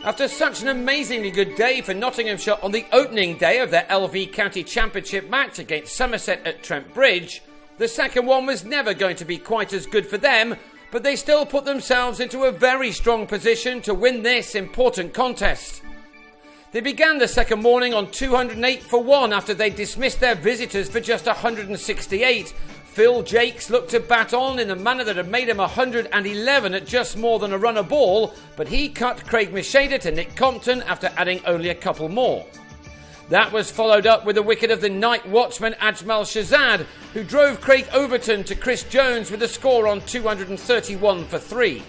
After such an amazingly good day for Nottinghamshire on the opening day of their LV County Championship match against Somerset at Trent Bridge, the second one was never going to be quite as good for them, but they still put themselves into a very strong position to win this important contest. They began the second morning on 208 for 1 after they dismissed their visitors for just 168. Phil Jakes looked to bat on in the manner that had made him 111 at just more than a run a ball, but he cut Craig Macheda to Nick Compton after adding only a couple more. That was followed up with a wicket of the night watchman Ajmal Shahzad, who drove Craig Overton to Chris Jones with a score on 231 for 3.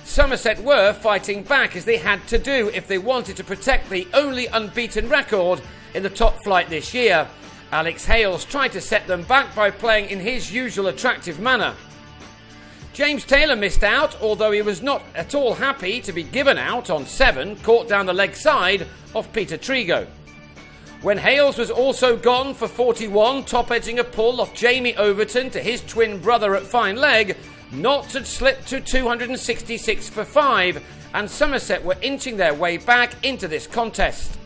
Somerset were fighting back as they had to do if they wanted to protect the only unbeaten record in the top flight this year. Alex Hales tried to set them back by playing in his usual attractive manner. James Taylor missed out, although he was not at all happy to be given out on 7, caught down the leg side of Peter Trigo. When Hales was also gone for 41, top-edging a pull off Jamie Overton to his twin brother at fine leg, Notts had slipped to 266 for 5, and Somerset were inching their way back into this contest.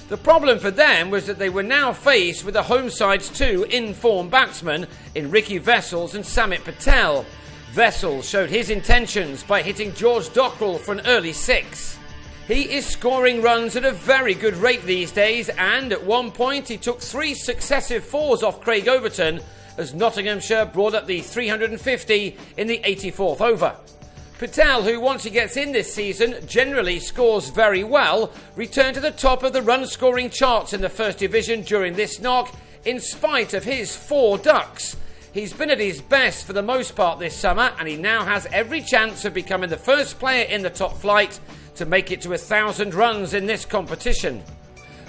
The problem for them was that they were now faced with the home side's 2 in-form batsmen in Ricky Vessels and Samit Patel. Vessels showed his intentions by hitting George Dockrell for an early 6. He is scoring runs at a very good rate these days, and at one point he took 3 successive 4s off Craig Overton as Nottinghamshire brought up the 350 in the 84th over. Patel, who once he gets in this season generally scores very well, returned to the top of the run-scoring charts in the First Division during this knock in spite of his 4 ducks. He's been at his best for the most part this summer, and he now has every chance of becoming the first player in the top flight to make it to 1,000 runs in this competition.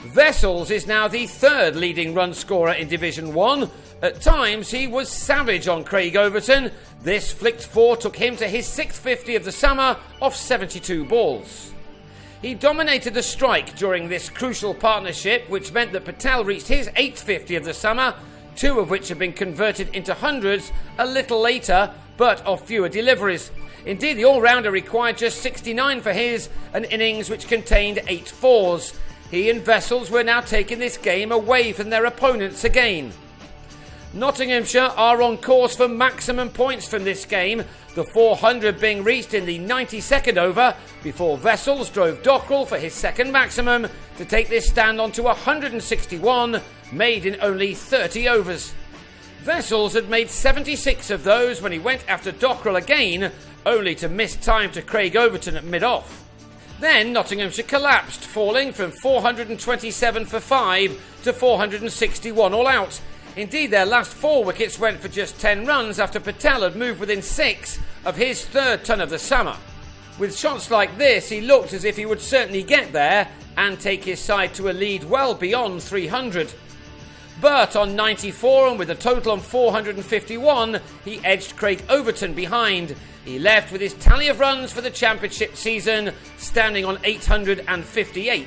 Vessels is now the 3rd leading run scorer in Division 1. At times he was savage on Craig Overton. This flicked 4 took him to his 6th 50 of the summer off 72 balls. He dominated the strike during this crucial partnership, which meant that Patel reached his 8th 50 of the summer, 2 of which had been converted into hundreds a little later, but of fewer deliveries. Indeed, the all-rounder required just 69 for his, an innings which contained 8 4s. He and Vessels were now taking this game away from their opponents again. Nottinghamshire are on course for maximum points from this game, the 400 being reached in the 92nd over before Vessels drove Dockrell for his 2nd maximum to take this stand on to 161, made in only 30 overs. Vessels had made 76 of those when he went after Dockrell again, only to miss time to Craig Overton at mid-off. Then Nottinghamshire collapsed, falling from 427 for 5 to 461 all out. Indeed, their last 4 wickets went for just 10 runs after Patel had moved within 6 of his 3rd ton of the summer. With shots like this, he looked as if he would certainly get there and take his side to a lead well beyond 300. But on 94 and with a total on 451, he edged Craig Overton behind. He left with his tally of runs for the championship season, standing on 858.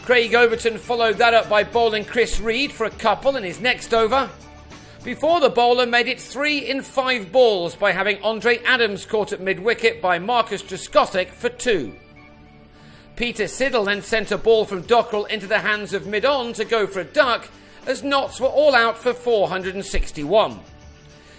Craig Overton followed that up by bowling Chris Reed for a couple in his next over, before the bowler made it 3 in 5 balls by having Andre Adams caught at mid-wicket by Marcus Trescothick for 2. Peter Siddle then sent a ball from Dockrell into the hands of mid-on to go for a duck, as Notts were all out for 461.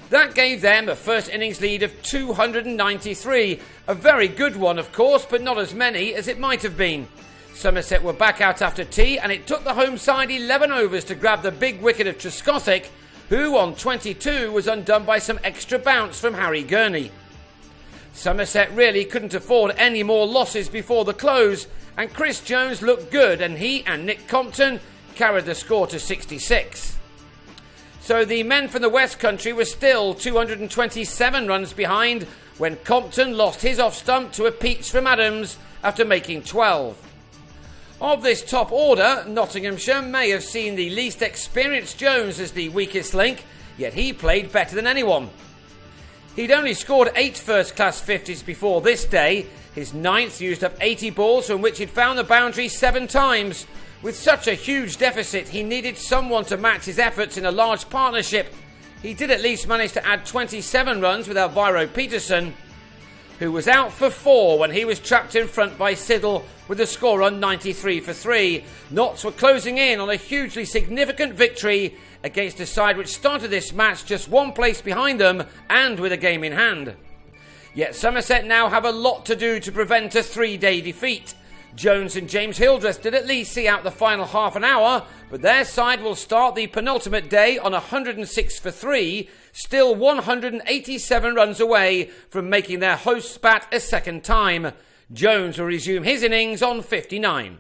That gave them a first innings lead of 293, a very good one of course, but not as many as it might have been. Somerset were back out after tea, and it took the home side 11 overs to grab the big wicket of Trescothick, who on 22 was undone by some extra bounce from Harry Gurney. Somerset really couldn't afford any more losses before the close, and Chris Jones looked good, and he and Nick Compton carried the score to 66. So the men from the West Country were still 227 runs behind when Compton lost his off-stump to a peach from Adams after making 12. Of this top order, Nottinghamshire may have seen the least experienced Jones as the weakest link, yet he played better than anyone. He'd only scored 8 first-class 50s before this day. His 9th used up 80 balls from which he'd found the boundary 7 times. With such a huge deficit, he needed someone to match his efforts in a large partnership. He did at least manage to add 27 runs with Alvaro Peterson. who was out for 4 when he was trapped in front by Siddle with the score on 93 for 3. Notts were closing in on a hugely significant victory against a side which started this match just 1 place behind them and with a game in hand. Yet Somerset now have a lot to do to prevent a 3-day defeat. Jones and James Hildreth did at least see out the final half an hour, but their side will start the penultimate day on 106 for 3, still 187 runs away from making their hosts bat a second time. Jones will resume his innings on 59.